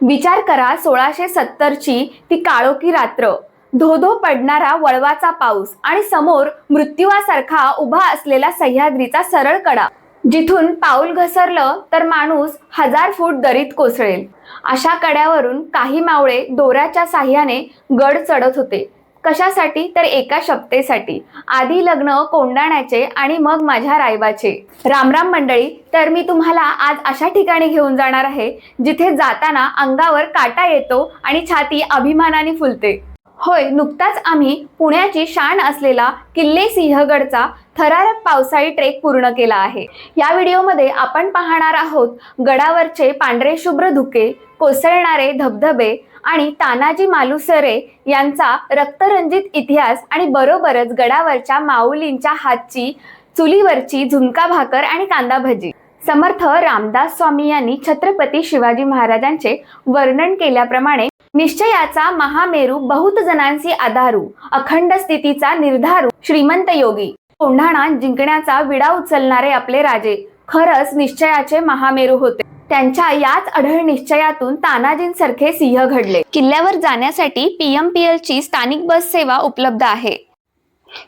विचार करा 1670ची ती काळोखी रात्र, धो-धो पडणारा वळवाचा पाऊस आणि समोर मृत्यूवासारखा उभा असलेला सह्याद्रीचा सरळ कडा, जिथून पाऊल घसरलं तर माणूस 1000 फूट दरीत कोसळेल. अशा कड्यावरून काही मावळे दोऱ्याच्या साह्याने गड चढत होते. कशासाठी? तर एका शपथेसाठी. आधी लग्न कोंडाण्याचे आणि मग माझ्या रायबाचे. रामराम मंडळी. तर मी तुम्हाला आज अशा ठिकाणी घेऊन जाणार आहे जिथे जाताना अंगावर काटा येतो आणि छाती अभिमानाने फुलते. होय, नुकताच आम्ही पुण्याची शान असलेला किल्ले सिंहगडचा थरारक पावसाळी ट्रेक पूर्ण केला आहे. या व्हिडिओमध्ये आपण पाहणार आहोत गडावरचे पांढरे शुभ्र धुके, कोसळणारे धबधबे आणि तानाजी मालुसरे यांचा रक्तरंजित इतिहास आणि बरोबरच गडावरच्या माऊलींच्या हातची चुलीवरची झुणका भाकर आणि कांदा भजी. समर्थ रामदास स्वामी यांनी छत्रपती शिवाजी महाराजांचे वर्णन केल्याप्रमाणे निश्चयाचा महामेरू, बहुत जणांसी आधारू, अखंड स्थितीचा निर्धारू, श्रीमंत योगी, कोंढाणा जिंकण्याचा विडा उचलणारे आपले राजे खरंच निश्चयाचे महामेरू होते. त्यांच्या याच अढळ निश्चयातून तानाजींसारखे सिंह घडले. किल्ल्यावर जाण्यासाठी PMPL ची स्थानिक बस सेवा उपलब्ध आहे.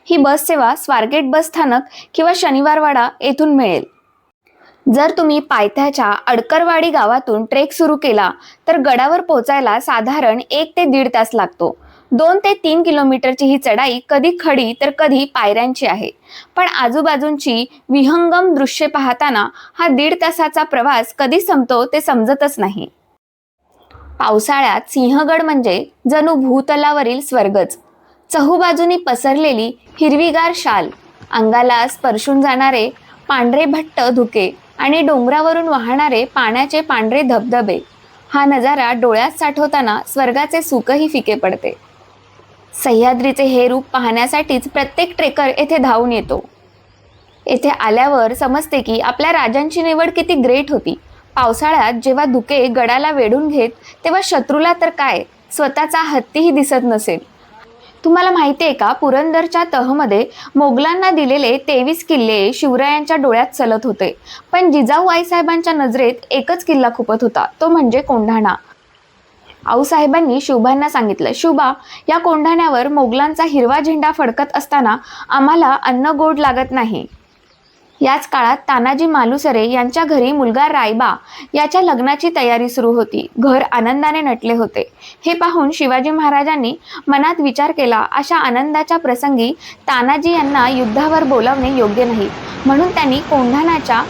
ही बस सेवा स्वारगेट बस स्थानक किंवा शनिवारवाडा येथून मिळेल. जर तुम्ही पायथ्याच्या अडकरवाडी गावातून ट्रेक सुरू केला तर गडावर पोहोचायला साधारण 1 ते 1.5 तास लागतो. 2 ते 3 किलोमीटरची ही चढाई कधी खडी तर कधी पायऱ्यांची आहे. पण आजूबाजूंची विहंगम दृश्ये पाहताना हा 1.5 तासाचा प्रवास कधी संपतो ते समजतच नाही. पावसाळ्यात सिंहगड म्हणजे जणू भूतलावरील स्वर्गच. चहूबाजूनी पसरलेली हिरवीगार शाल, अंगाला स्पर्शून जाणारे पांढरे भट्ट धुके आणि डोंगरावरून वाहणारे पाण्याचे पांढरे धबधबे, हा नजारा डोळ्यात साठवताना स्वर्गाचे सुखही फिके पडते. सह्याद्रीचे हे रूप पाहण्यासाठीच प्रत्येक ट्रेकर येथे धावून येतो. येथे आल्यावर समजते की आपल्या राजांची निवड किती ग्रेट होती. पावसाळ्यात जेव्हा धुके गडाला वेढून घेत तेव्हा शत्रूला तर काय, स्वतःचा हत्तीही दिसत नसेल. तुम्हाला माहिती आहे का, पुरंदरच्या तहमध्ये मोगलांना दिलेले 23 किल्ले शिवरायांच्या डोळ्यात चलत होते. पण जिजाऊ आईसाहेबांच्या नजरेत एकच किल्ला खुपत होता, तो म्हणजे कोंढाणा. आऊसाहेबांनी शिवबांना सांगितलं, शिवबा, या कोंढाण्यावर मोगलांचा हिरवा झेंडा फडकत असताना आम्हाला अन्न गोड लागत नाही. याच काळात तानाजी मालुसरे यांच्या घरी मुलगा रायबा याच्या लग्नाची तयारी सुरू होती. घर आनंदाने नटले होते. हे पाहून शिवाजी महाराजांनी मनात विचार केला, अशा आनंदाच्या प्रसंगी तानाजी यांना युद्धावर बोलावणे योग्य नाही. म्हणून त्यांनी कोंढाण्याच्या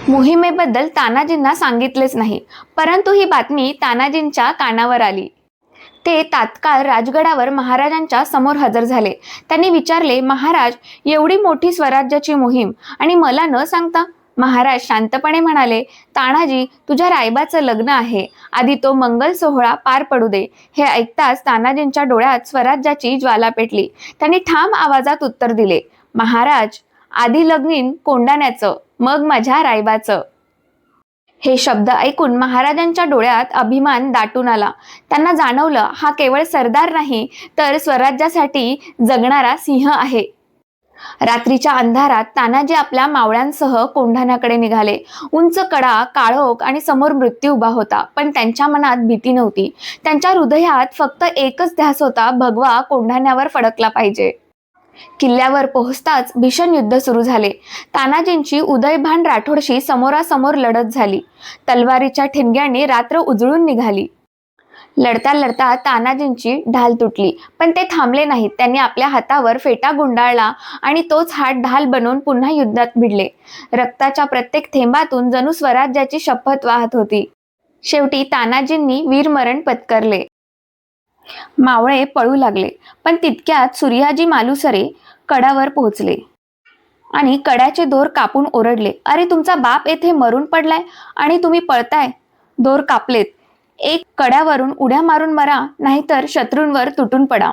मोहिमेबद्दल तानाजींना सांगितलेच नाही. परंतु ही बातमी तानाजींच्या कानावर आली. ते तात्काळ राजगडावर महाराजांच्या समोर हजर झाले. त्यांनी विचारले, महाराज, एवढी मोठी स्वराज्याची मोहीम आणि मला न सांगता? महाराज शांतपणे म्हणाले, तानाजी, तुझ्या रायबाचं लग्न आहे, आधी तो मंगल सोहळा पार पडू दे. हे ऐकताच तानाजींच्या डोळ्यात स्वराज्याची ज्वाला पेटली. त्यांनी ठाम आवाजात उत्तर दिले, महाराज, आधी लग्नीन कोंढाण्याचं, मग माझ्या रायबाचं. हे शब्द ऐकून महाराजांच्या डोळ्यात अभिमान दाटून आला. त्यांना जाणवलं, हा केवळ सरदार नाही तर स्वराज्यासाठी जगणारा सिंह आहे. रात्रीच्या अंधारात तानाजी आपल्या मावळ्यांसह कोंढाण्याकडे निघाले. उंच कडा, काळोख आणि समोर मृत्यू उभा होता. पण त्यांच्या मनात भीती नव्हती. त्यांच्या हृदयात फक्त एकच ध्यास होता, भगवा कोंढाण्यावर फडकला पाहिजे. किल्ल्यावर पोहोचताच भीषण युद्ध सुरू झाले. तानाजींची उदयभान राठोडशी समोरासमोर लढत झाली. तलवारीच्या ठिणग्यांनी रात्र उजळून निघाली. लढता लढता तानाजींची ढाल तुटली. पण ते थांबले नाहीत. त्यांनी आपल्या हातावर फेटा गुंडाळला आणि तोच हात ढाल बनवून पुन्हा युद्धात भिडले. रक्ताच्या प्रत्येक थेंबातून जणू स्वराज्याची शपथ वाहत होती. शेवटी तानाजींनी वीरमरण पत्करले. मावळे पळू लागले. पण तितक्यात सूर्याजी मालुसरे कडावर पोहोचले आणि कड्याचे दोर कापून ओरडले, अरे, तुमचा बाप येथे मरून पडलाय आणि तुम्ही पळताय. दोर कापलेत. एक कड्यावरून उड्या मारून मरा, नाहीतर शत्रूंवर तुटून पडा.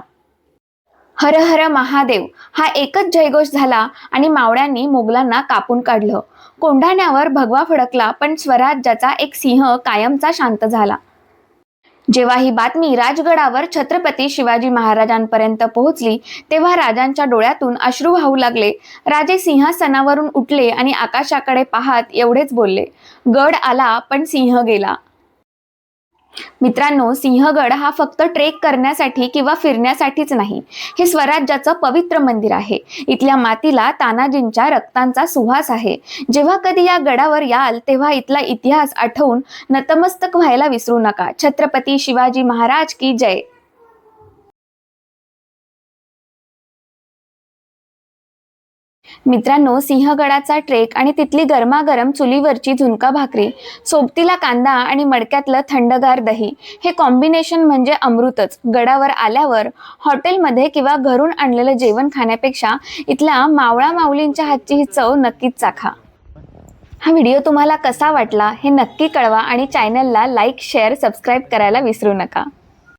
हर हर महादेव हा एकच जयघोष झाला आणि मावळ्यांनी मोगलांना कापून काढलं. कोंढाण्यावर भगवा फडकला. पण स्वराज्याचा एक सिंह कायमचा शांत झाला. जेव्हा ही बातमी राजगडावर छत्रपती शिवाजी महाराजांपर्यंत पोहोचली तेव्हा राजांच्या डोळ्यातून अश्रू वाहू लागले. राजे सिंहासनावरून उठले आणि आकाशाकडे पाहत एवढेच बोलले, गड आला पण सिंह गेला. मित्रांनो, सिंहगड हा फक्त ट्रेक करण्यासाठी किंवा फिरण्यासाठीच नाही, हे स्वराज्याचं पवित्र मंदिर आहे. इथल्या मातीला तानाजींच्या रक्तांचा सुवास आहे. जेव्हा कधी या गडावर याल तेव्हा इथला इतिहास आठवून नतमस्तक व्हायला विसरू नका. छत्रपती शिवाजी महाराज की जय. मित्रांनो, सिंहगडाचा ट्रेक आणि तिथली गरमागरम चुलीवरची झुणका भाकरी, सोबतीला कांदा आणि मडक्यातलं थंडगार दही, हे कॉम्बिनेशन म्हणजे अमृतच. गडावर आल्यावर हॉटेलमध्ये किंवा घरून आणलेलं जेवण खाण्यापेक्षा इथल्या मावळा माऊलींच्या हातची ही चव नक्कीच चाखा. हा व्हिडिओ तुम्हाला कसा वाटला हे नक्की कळवा आणि चॅनलला लाईक, शेअर, सबस्क्राईब करायला विसरू नका.